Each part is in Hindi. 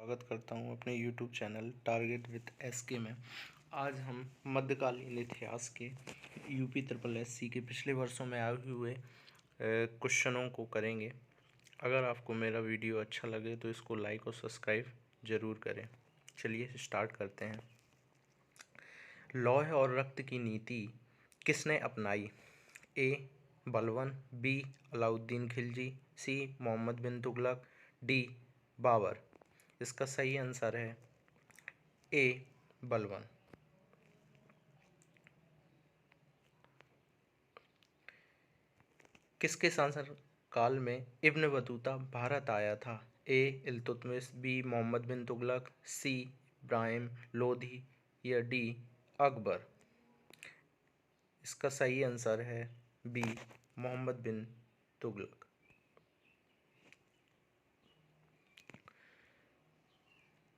स्वागत करता हूँ अपने YouTube channel target with SK में। आज हम मध्यकालीन इतिहास के यूपी ट्रिपल SC के पिछले वर्षों में आए हुए क्वेश्चनों को करेंगे। अगर आपको मेरा वीडियो अच्छा लगे तो इसको लाइक और सब्सक्राइब ज़रूर करें। चलिए स्टार्ट करते हैं। लौह और रक्त की नीति किसने अपनाई? ए बलबन, बी अलाउद्दीन खिलजी, सी मोहम्मद बिन तुगलक, डी बाबर। इसका सही आंसर है ए बलबन। किसके शासन काल में इब्न बतूता भारत आया था? ए इल्तुतमिश, बी मोहम्मद बिन तुगलक, सी इब्राहिम लोधी या डी अकबर। इसका सही आंसर है बी मोहम्मद बिन तुगलक।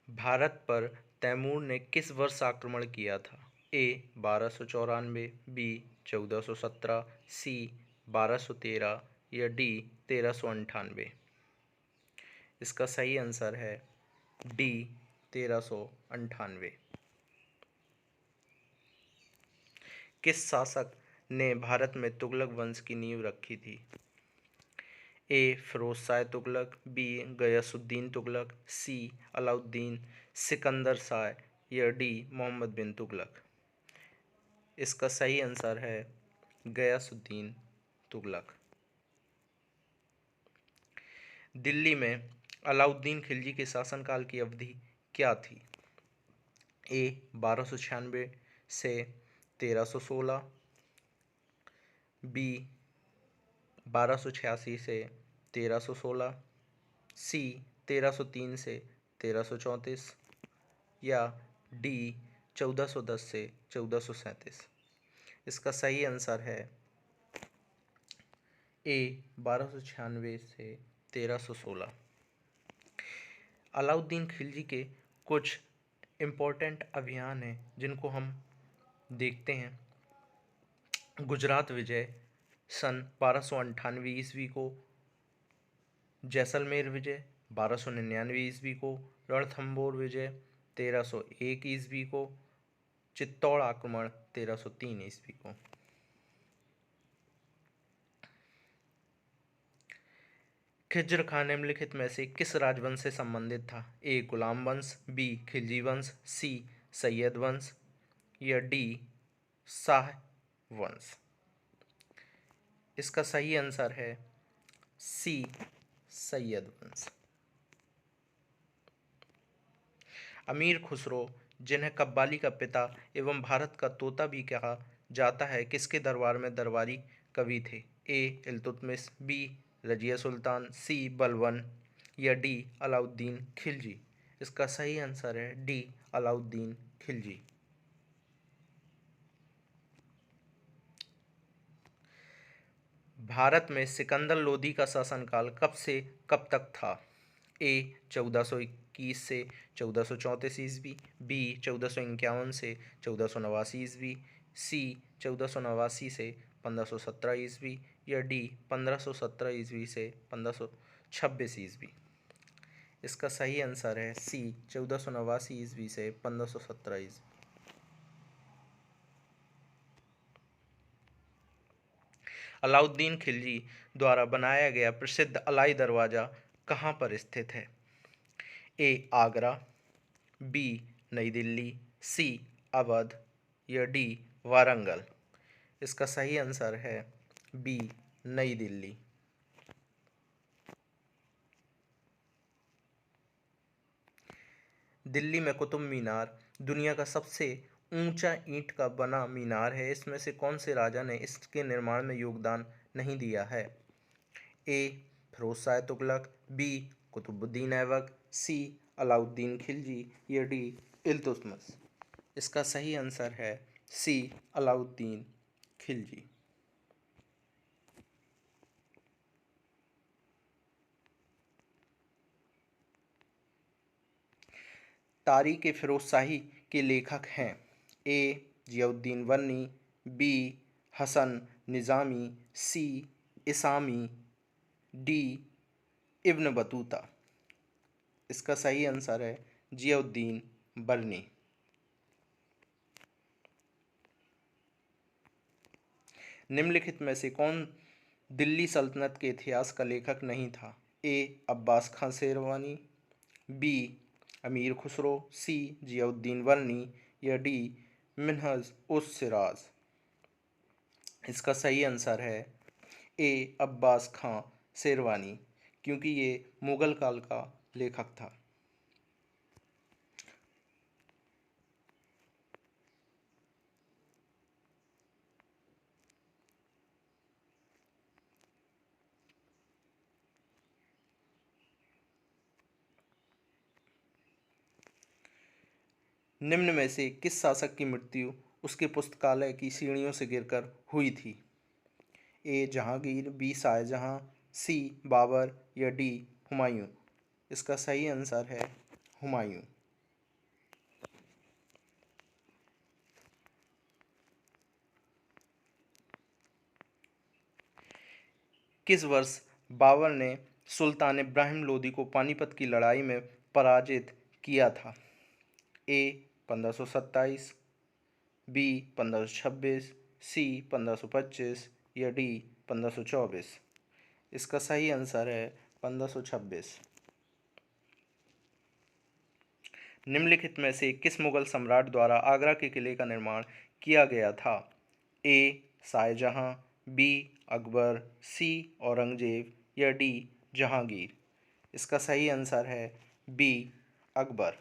भारत पर तैमूर ने किस वर्ष आक्रमण किया था? ए 1294, बी 1417, सी 1213 या डी 1398। इसका सही आंसर है डी 1398। किस शासक ने भारत में तुगलक वंश की नींव रखी थी? ए फिरोज शाह तुगलक, बी गयासुद्दीन तुगलक, सी अलाउद्दीन सिकंदर शाह या डी मोहम्मद बिन तुगलक। इसका सही आंसर है गयासुद्दीन तुगलक। दिल्ली में अलाउद्दीन खिलजी के शासनकाल की अवधि क्या थी? ए 1296 से 1316, बी 1286 से 1316, सी 1303 से 1334 या डी 1410 से 1437। इसका सही आंसर है ए 1296 से 1316। अलाउद्दीन खिलजी के कुछ इम्पोर्टेंट अभियान हैं जिनको हम देखते हैं। गुजरात विजय सन 1298 ईस्वी को, जैसलमेर विजय 1299 ईस्वी को, रणथंबोर विजय 1301 ईस्वी को, चित्तौड़ आक्रमण 1303 ईस्वी को। खिज्र खान निम्नलिखित में से किस राजवंश से संबंधित था? ए गुलाम वंश, बी खिलजी वंश, सी सैयद वंश या डी शाह वंश। इसका सही आंसर है सी सैयद वंश। अमीर खुसरो, जिन्हें कव्वाली का पिता एवं भारत का तोता भी कहा जाता है, किसके दरबार में दरबारी कवि थे? ए इल्तुतमिश, बी रजिया सुल्तान, सी बलबन या डी अलाउद्दीन खिलजी। इसका सही आंसर है डी अलाउद्दीन खिलजी। भारत में सिकंदर लोदी का शासनकाल कब से कब तक था? ए 1421 से 1434 ईस्वी, बी 1451 से 1489 ईस्वी, सी 1489 से 1517 ईस्वी या डी 1517 ईस्वी से 1526 ईस्वी। इसका सही आंसर है सी 1489 ईस्वी से 1517 ईस्वी। अलाउद्दीन खिलजी द्वारा बनाया गया प्रसिद्ध अलाई दरवाज़ा कहाँ पर स्थित है? ए आगरा, बी नई दिल्ली, सी अवध या डी वारंगल। इसका सही आंसर है बी नई दिल्ली। दिल्ली में कुतुब मीनार दुनिया का सबसे ऊंचा ईंट का बना मीनार है। इसमें से कौन से राजा ने इसके निर्माण में योगदान नहीं दिया है? ए फिरोज शाह तुगलक, बी कुतुबुद्दीन ऐबक, सी अलाउद्दीन खिलजी या डी इल्तुतमिश। इसका सही आंसर है सी अलाउद्दीन खिलजी। तारीख फिरोज शाही के लेखक हैं? ए जियाउद्दीन वन्नी, बी हसन निज़ामी, सी इसामी, डी इब्न बतूता। इसका सही आंसर है जियाउद्दीन बरनी। निम्नलिखित में से कौन दिल्ली सल्तनत के इतिहास का लेखक नहीं था? ए अब्बास खां शेरवानी, बी अमीर खुसरो, सी जियाउद्दीन बरनी या डी मिन्हज उस सिराज। इसका सही आंसर है ए अब्बास खां शेरवानी, क्योंकि ये मुगल काल का लेखक था। निम्न में से किस शासक की मृत्यु उसके पुस्तकालय की सीढ़ियों से गिरकर हुई थी? ए जहांगीर, बी शाहजहां, सी बाबर या डी हुमायूं। इसका सही आंसर है हुमायूं। किस वर्ष बाबर ने सुल्तान इब्राहिम लोदी को पानीपत की लड़ाई में पराजित किया था? ए 1527, बी 1526, सी 1525 या डी 1524। इसका सही आंसर है 1526। निम्नलिखित में से किस मुगल सम्राट द्वारा आगरा के किले का निर्माण किया गया था? ए शाहजहां, बी अकबर, सी औरंगजेब या डी जहांगीर। इसका सही आंसर है बी अकबर।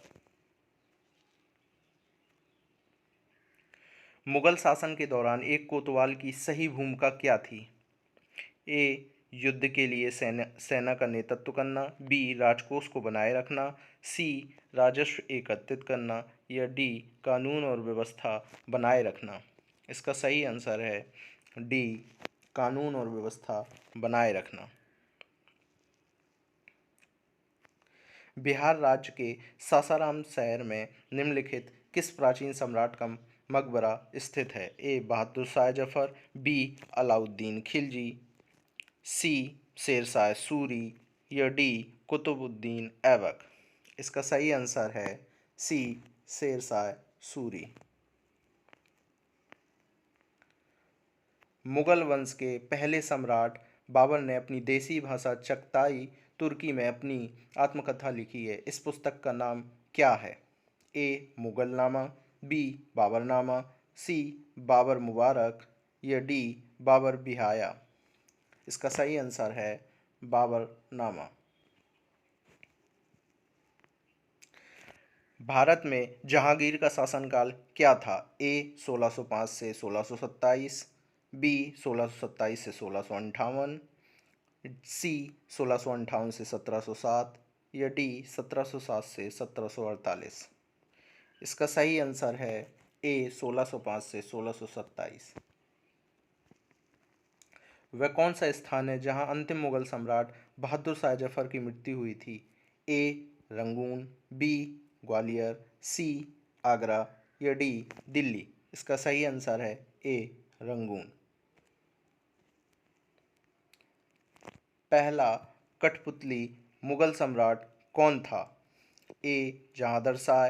मुगल शासन के दौरान एक कोतवाल की सही भूमिका क्या थी? ए युद्ध के लिए सेना का नेतृत्व करना, बी राजकोष को बनाए रखना, सी राजस्व एकत्रित करना या डी कानून और व्यवस्था बनाए रखना। इसका सही आंसर है डी कानून और व्यवस्था बनाए रखना। बिहार राज्य के सासाराम शहर में निम्नलिखित किस प्राचीन सम्राट का मकबरा स्थित है? ए बहादुर शाह जफर, बी अलाउद्दीन खिलजी, सी शेरशाह सूरी या डी कुतुबुद्दीन ऐबक। इसका सही आंसर है सी शेरशाह सूरी। मुगल वंश के पहले सम्राट बाबर ने अपनी देसी भाषा चगताई तुर्की में अपनी आत्मकथा लिखी है। इस पुस्तक का नाम क्या है? ए मुगलनामा, बी बाबरनामा, सी बाबर मुबारक या डी बाबर बिहाया। इसका सही आंसर है बाबरनामा। भारत में जहांगीर का शासनकाल क्या था? ए 1605 से 1627, बी 1627 से 1658, सी 1658 से 1707 या डी 1707 से 1748। इसका सही आंसर है ए 1605 से 1627। वह कौन सा स्थान है जहां अंतिम मुगल सम्राट बहादुर शाह जफर की मृत्यु हुई थी? ए रंगून, बी ग्वालियर, सी आगरा या डी दिल्ली। इसका सही आंसर है ए रंगून। पहला कठपुतली मुगल सम्राट कौन था? ए जहांदर शाह,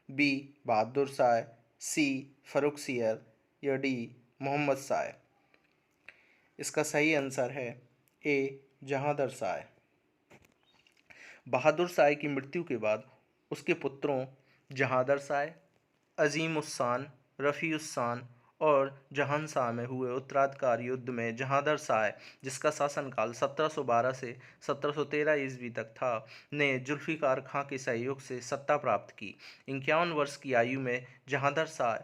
बी बहादुर शाह, सी फर्रुखसियर या डी मोहम्मद शाह। इसका सही आंसर है ए जहांदर शाह। बहादुर शाह की मृत्यु के बाद उसके पुत्रों जहांदर शाह, अजीम उस शान, रफ़ी उस शान और जहांशाह में हुए उत्तराधिकार युद्ध में जहांदर शाह, जिसका शासनकाल 1712 से 1713 ईस्वी तक था, ने जुल्फ़िकार खां के सहयोग से सत्ता प्राप्त की। 51 वर्ष की आयु में जहांदर शाह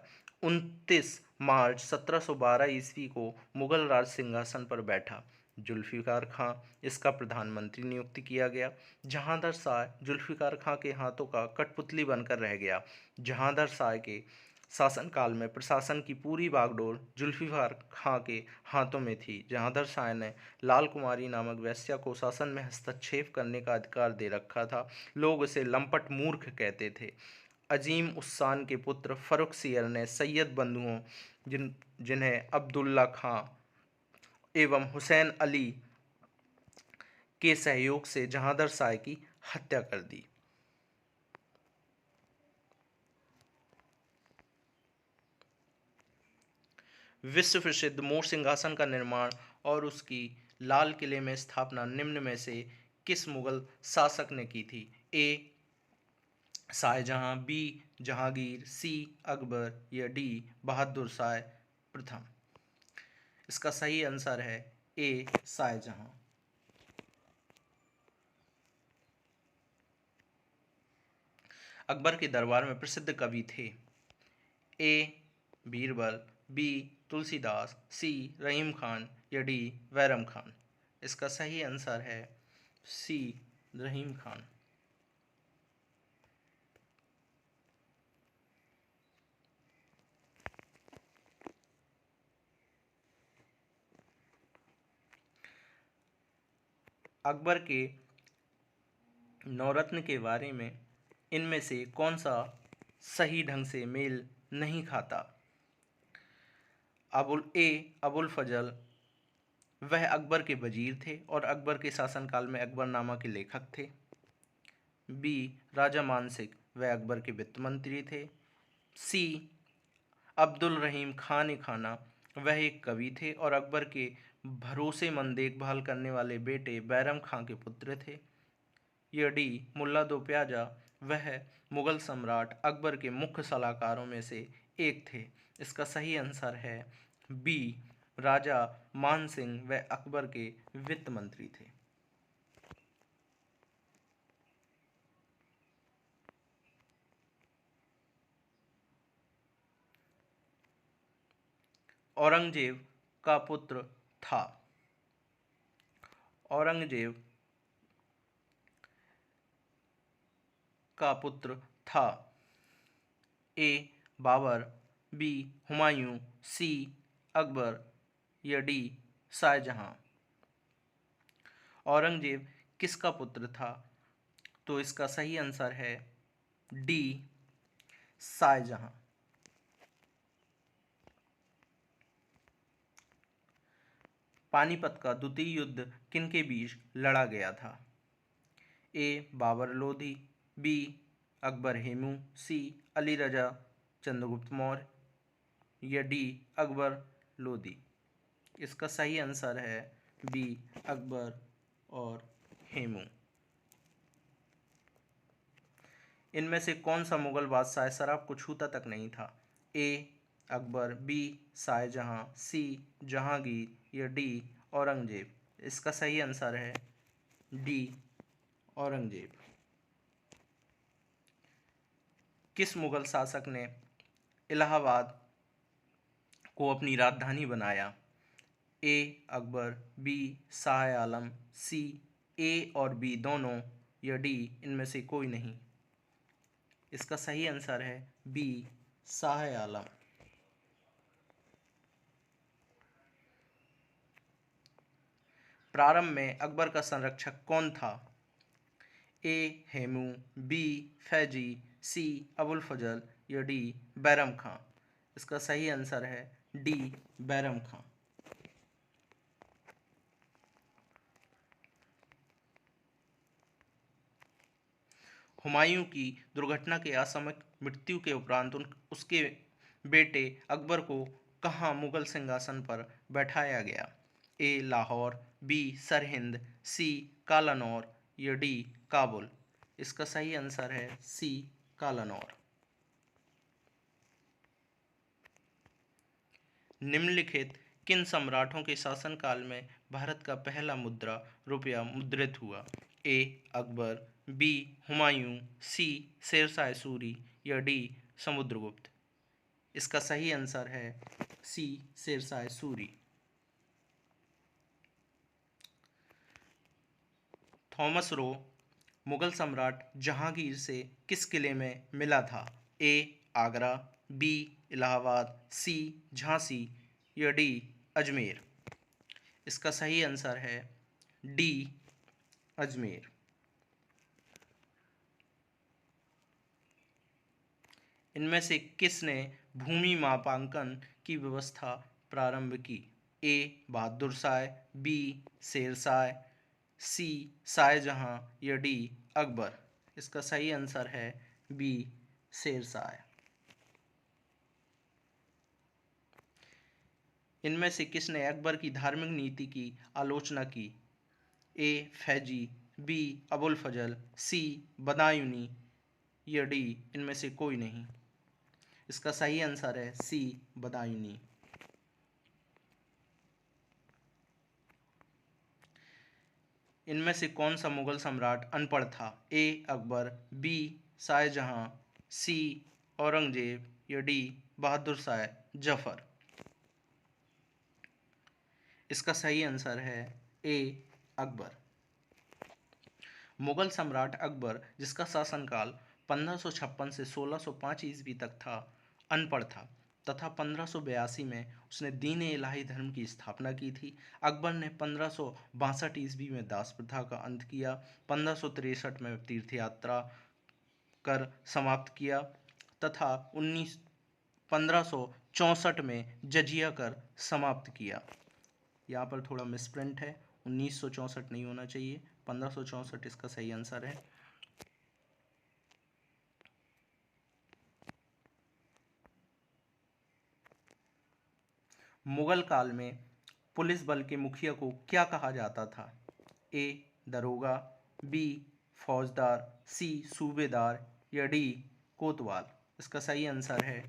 29 मार्च 1712 ईस्वी को मुगल राज सिंहासन पर बैठा। जुल्फ़िकार खां इसका प्रधानमंत्री नियुक्त किया गया। जहांदर शाह जुल्फ़िकार खां के हाथों का कठपुतली बनकर रह गया। जहांदर शाह के शासनकाल में प्रशासन की पूरी बागडोर जुल्फ़िकार खां के हाथों में थी। जहांदर शाह ने लाल कुमारी नामक वेश्या को शासन में हस्तक्षेप करने का अधिकार दे रखा था। लोग उसे लंपट मूर्ख कहते थे। अजीम उस शान के पुत्र फर्रुखसियर ने सैयद बंधुओं जिन्हें अब्दुल्ला खां एवं हुसैन अली के सहयोग से जहांदर शाह की हत्या कर दी। विश्व प्रसिद्ध मोर सिंहासन का निर्माण और उसकी लाल किले में स्थापना निम्न में से किस मुगल शासक ने की थी? ए शाहजहां, बी जहांगीर, सी अकबर या डी बहादुर शाह प्रथम। इसका सही आंसर है ए शाहजहां। अकबर के दरबार में प्रसिद्ध कवि थे? ए बीरबल, बी तुलसीदास, सी रहीम खान या डी बैरम खान। इसका सही आंसर है सी रहीम खान। अकबर के नवरत्न के बारे में इनमें से कौन सा सही ढंग से मेल नहीं खाता? अबुल फजल, वह अकबर के वजीर थे और अकबर के शासनकाल में अकबरनामा के लेखक थे। बी राजा मानसिक, वह अकबर के वित्त मंत्री थे। सी अब्दुल रहीम खान खाना, वह एक कवि थे और अकबर के भरोसेमंद देखभाल करने वाले बेटे बैरम खां के पुत्र थे। या डी मुल्ला दो प्याजा, वह मुगल सम्राट अकबर के मुख्य सलाहकारों में से एक थे। इसका सही आंसर है बी राजा मान सिंह, वह अकबर के वित्त मंत्री थे। औरंगजेब का पुत्र था? औरंगजेब का पुत्र था ए बाबर, बी हुमायूं, सी अकबर या डी शाहजहां। औरंगजेब किसका पुत्र था? तो इसका सही आंसर है डी शाहजहां। पानीपत का द्वितीय युद्ध किनके बीच लड़ा गया था? ए बाबर लोधी, बी अकबर हेमू, सी अली रजा चंद्रगुप्त मौर्य या डी अकबर लोधी। इसका सही आंसर है बी अकबर और हेमू। इनमें से कौन सा मुगल बादशाह शराब को छूता तक नहीं था? ए अकबर, बी शाहजहां, सी जहांगीर या डी औरंगजेब। इसका सही आंसर है डी औरंगजेब। किस मुगल शासक ने इलाहाबाद को अपनी राजधानी बनाया? ए अकबर, बी शाह आलम, सी ए और बी दोनों या डी इनमें से कोई नहीं। इसका सही आंसर है बी शाह आलम। प्रारंभ में अकबर का संरक्षक कौन था? ए हेमू, बी फैजी, सी अबुल फजल या डी बैरम खां। इसका सही आंसर है डी बैरम खां। हुमायूं की दुर्घटना के असामयिक मृत्यु के उपरांत उसके बेटे अकबर को कहाँ मुगल सिंहासन पर बैठाया गया? ए लाहौर, बी सरहिंद, सी कालानौर या डी काबुल। इसका सही आंसर है सी कालानौर। निम्नलिखित किन सम्राटों के शासनकाल में भारत का पहला मुद्रा रुपया मुद्रित हुआ? ए अकबर, बी हुमायूं, सी शेरशाह सूरी या डी समुद्रगुप्त। इसका सही आंसर है सी शेरशाह सूरी। थॉमस रो मुगल सम्राट जहांगीर से किस किले में मिला था? ए आगरा, बी इलाहाबाद, सी झांसी या डी अजमेर। इसका सही आंसर है डी अजमेर। इनमें से किसने भूमि मापांकन की व्यवस्था प्रारंभ की? ए बहादुर शाह, बी शेरशाह, सी शाहजहां या डी अकबर। इसका सही आंसर है बी शेरशाह। इनमें से किसने अकबर की धार्मिक नीति की आलोचना की? ए फैजी, बी अबुल फजल, सी बदायूनी या डी इनमें से कोई नहीं। इसका सही आंसर है सी बदायूनी। इनमें से कौन सा मुगल सम्राट अनपढ़ था? ए अकबर, बी शाहजहां, सी औरंगजेब या डी बहादुर शाह जफर। इसका सही आंसर है ए अकबर। मुगल सम्राट अकबर, जिसका शासनकाल 1556 से 1605 ईस्वी तक था, अनपढ़ था तथा 1582 में उसने दीन ए इलाही धर्म की स्थापना की थी। अकबर ने 1562 ईस्वी में दास प्रथा का अंत किया, 1563 में तीर्थ यात्रा कर समाप्त किया तथा 1564 में जजिया कर समाप्त किया। यहाँ पर थोड़ा मिसप्रिंट है, 1964 नहीं होना चाहिए, 1564 इसका सही आंसर है। मुगल काल में पुलिस बल के मुखिया को क्या कहा जाता था? ए दरोगा, बी फौजदार, सी सूबेदार या डी कोतवाल। इसका सही आंसर है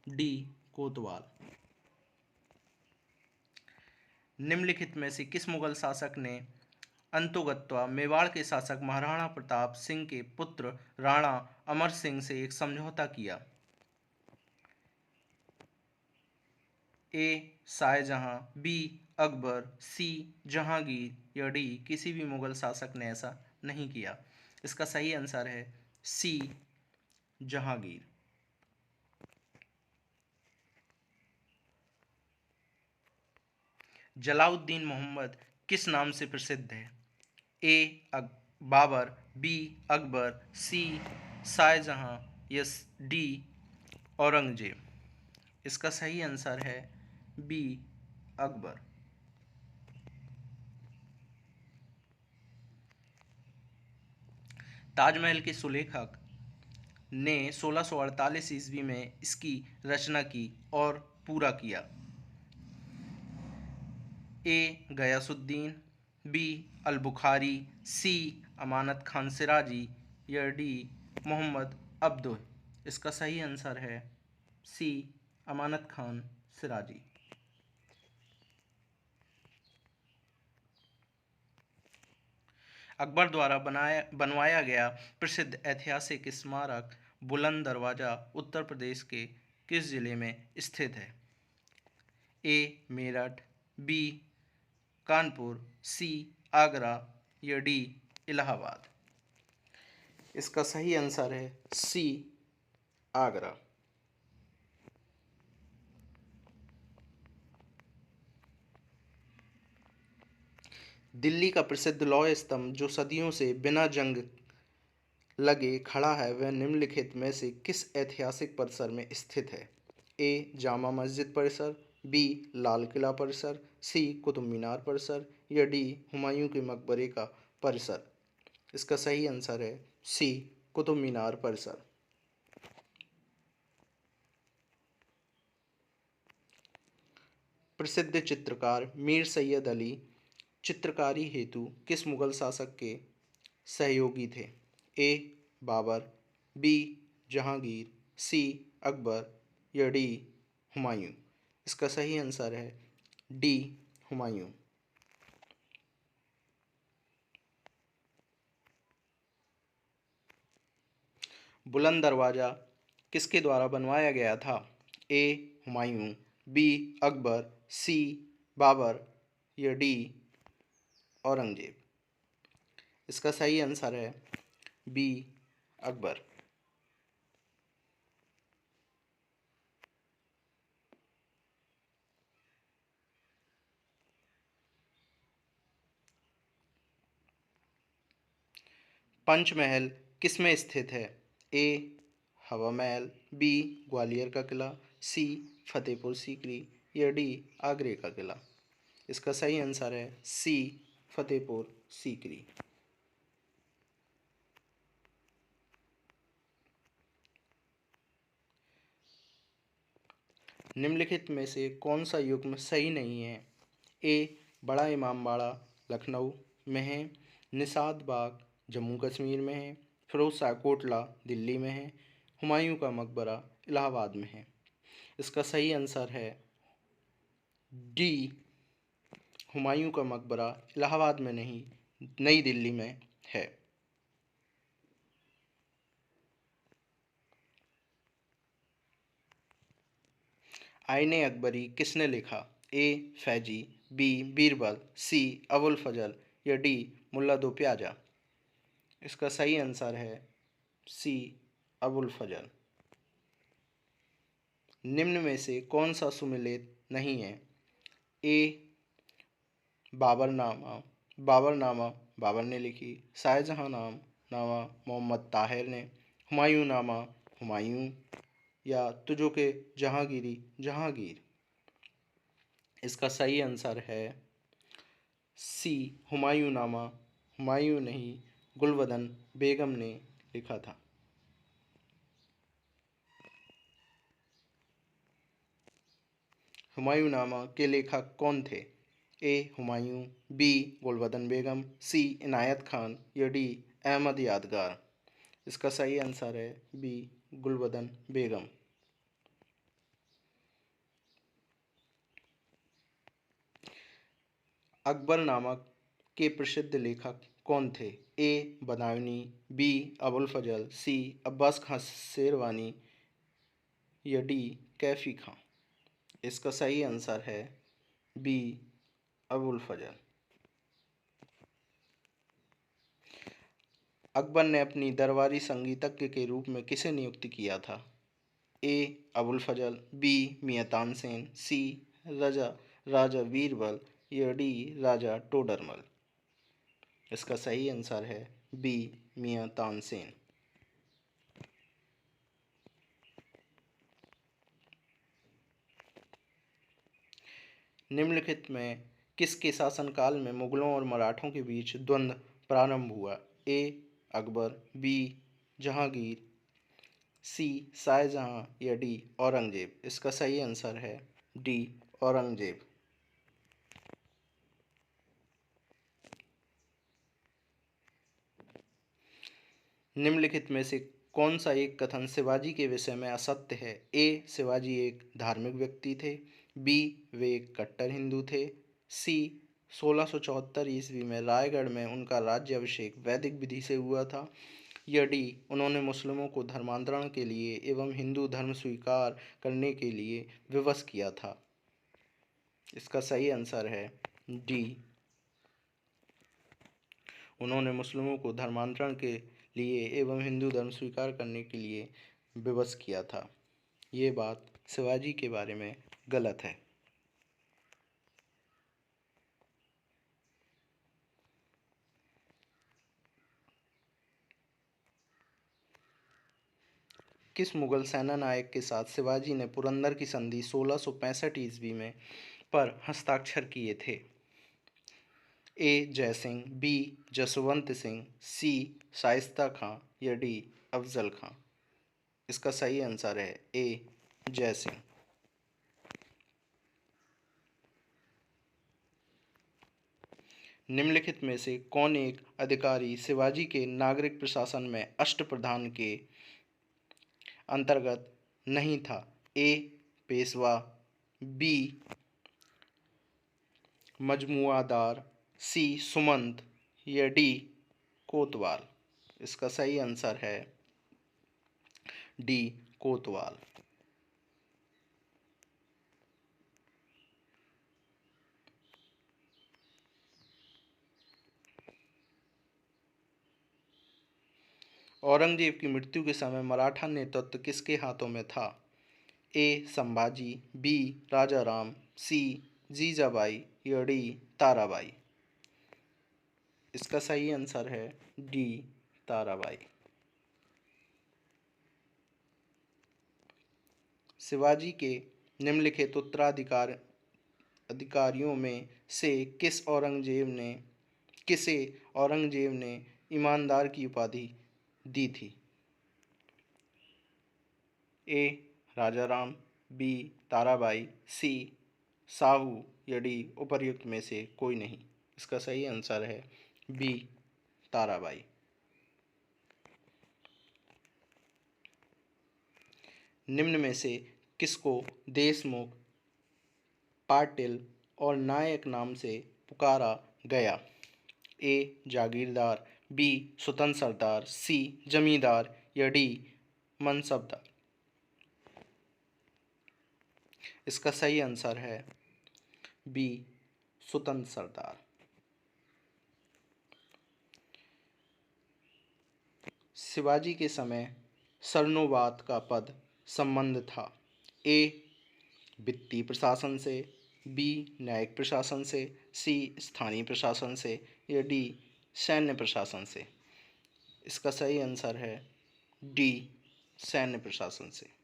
डी कोतवाल। निम्नलिखित में से किस मुगल शासक ने अंतोगत्वा मेवाड़ के शासक महाराणा प्रताप सिंह के पुत्र राणा अमर सिंह से एक समझौता किया? ए शाहजहां, बी अकबर, सी जहांगीर या डी किसी भी मुगल शासक ने ऐसा नहीं किया। इसका सही आंसर है सी जहांगीर। जलाउद्दीन मोहम्मद किस नाम से प्रसिद्ध है? ए बाबर, बी अकबर, सी शाहजहां या डी औरंगजेब। इसका सही आंसर है बी अकबर। ताजमहल के सुलेखक ने 1648 ईस्वी में इसकी रचना की और पूरा किया? ए गयासुद्दीन, बी अल बुखारी, सी अमानत खान सिराजी या डी मोहम्मद अब्दुल। इसका सही आंसर है सी अमानत खान सिराजी। अकबर द्वारा बनवाया गया प्रसिद्ध ऐतिहासिक स्मारक बुलंद दरवाज़ा उत्तर प्रदेश के किस जिले में स्थित है? ए मेरठ, बी कानपुर, सी आगरा या डी इलाहाबाद। इसका सही आंसर है सी आगरा। दिल्ली का प्रसिद्ध लौह स्तंभ जो सदियों से बिना जंग लगे खड़ा है, वह निम्नलिखित में से किस ऐतिहासिक परिसर में स्थित है? ए जामा मस्जिद परिसर, बी लाल किला परिसर, सी कुतुब मीनार परिसर या डी हुमायूं के मकबरे का परिसर। इसका सही आंसर है सी कुतुब मीनार परिसर। प्रसिद्ध चित्रकार मीर सैयद अली चित्रकारी हेतु किस मुगल शासक के सहयोगी थे? ए बाबर, बी जहांगीर, सी अकबर या डी हुमायूं। इसका सही आंसर है डी हुमायूं। बुलंद दरवाज़ा किसके द्वारा बनवाया गया था? ए हुमायूं, बी अकबर, सी बाबर या डी औरंगजेब। इसका सही आंसर है बी अकबर। पंचमहल किस में स्थित है? ए हवा महल, बी ग्वालियर का किला, सी फतेहपुर सीकरी या डी आगरे का किला। इसका सही आंसर है सी फतेहपुर सीकरी। निम्नलिखित में से कौन सा युग्म सही नहीं है? ए बड़ा इमामबाड़ा लखनऊ में है, निषाद बाग जम्मू कश्मीर में है, फिरोज शाह कोटला दिल्ली में है, हुमायूं का मकबरा इलाहाबाद में है। इसका सही आंसर है डी, हुमायूं का मकबरा इलाहाबाद में नहीं, नई दिल्ली में है। आईने अकबरी किसने लिखा? ए फैजी, बी बीरबल, सी अबुल फजल या डी मुल्ला दो प्याजा। इसका सही आंसर है सी अबुल फजल। निम्न में से कौन सा सुमेलित नहीं है? ए बाबरनामा, बाबरनामा बाबर ने लिखी, शाहजहां नामा मोहम्मद ताहिर ने, हुमायूं नामा हुमायूं या तुझो के जहांगीरी जहांगीर। इसका सही आंसर है सी हुमायूं नामा, हुमायूं नहीं गुलबदन बेगम ने लिखा था। हुमायूं नामा के लेखक कौन थे? ए हुमायूं, बी गुलबदन बेगम, सी इनायत खान या डी अहमद यादगार। इसका सही आंसर है बी गुलबदन बेगम। अकबर नामक के प्रसिद्ध लेखक कौन थे? ए बदायूनी, बी अबुल फजल, सी अब्बास खां शेरवानी या डी कैफी खां। इसका सही आंसर है बी अबुल फजल। अकबर ने अपनी दरबारी संगीतज्ञ के रूप में किसे नियुक्त किया था? ए अबुल फजल, बी मियां तानसेन, सी राजा राजा बीरबल या डी राजा टोडरमल। इसका सही आंसर है बी मियां तानसेन। निम्नलिखित में किसके शासनकाल में मुगलों और मराठों के बीच द्वंद्व प्रारंभ हुआ? ए अकबर, बी जहांगीर, सी शाहजहां या डी औरंगजेब। इसका सही आंसर है डी औरंगजेब। निम्नलिखित में से कौन सा एक कथन शिवाजी के विषय में असत्य है? ए शिवाजी एक धार्मिक व्यक्ति थे, बी वे एक कट्टर हिंदू थे, सी 1674 ईस्वी में रायगढ़ में उनका राज्याभिषेक वैदिक विधि से हुआ था या डी उन्होंने मुस्लिमों को धर्मांतरण के लिए एवं हिंदू धर्म स्वीकार करने के लिए विवश किया था। इसका सही आंसर है डी उन्होंने मुस्लिमों को धर्मांतरण के लिए एवं हिंदू धर्म स्वीकार करने के लिए विवश किया था। ये बात शिवाजी के बारे में गलत है। किस मुगल सेना नायक के साथ शिवाजी ने पुरंदर की संधि 1665 ईस्वी में पर हस्ताक्षर किए थे? ए जयसिंह, बी जसवंत सिंह, सी शाइस्ता खां या डी अफजल खां। इसका सही आंसर है ए जयसिंह। निम्नलिखित में से कौन एक अधिकारी शिवाजी के नागरिक प्रशासन में अष्टप्रधान के अंतर्गत नहीं था? ए पेशवा, बी मजमुआदार, सी सुमंत या डी कोतवाल। इसका सही आंसर है डी कोतवाल। औरंगजेब की मृत्यु के समय मराठा नेतृत्व किसके हाथों में था? ए संभाजी, बी राजा राम, सी जीजाबाई या डी ताराबाई। इसका सही आंसर है डी ताराबाई। शिवाजी के निम्नलिखित अधिकारियों में से किसे औरंगजेब ने ईमानदार की उपाधि दी थी? ए राजा राम, बी ताराबाई, सी साहू या डी उपर्युक्त में से कोई नहीं। इसका सही आंसर है बी ताराबाई। निम्न में से किसको देशमुख, पाटिल और नायक नाम से पुकारा गया? ए जागीरदार, बी स्वतंत्र सरदार, सी जमींदार या डी मनसबदार। इसका सही आंसर है बी स्वतंत्र सरदार। शिवाजी के समय सरनोबात का पद संबंध था? ए वित्तीय प्रशासन से, बी न्यायिक प्रशासन से, सी स्थानीय प्रशासन से या डी सैन्य प्रशासन से। इसका सही आंसर है डी सैन्य प्रशासन से।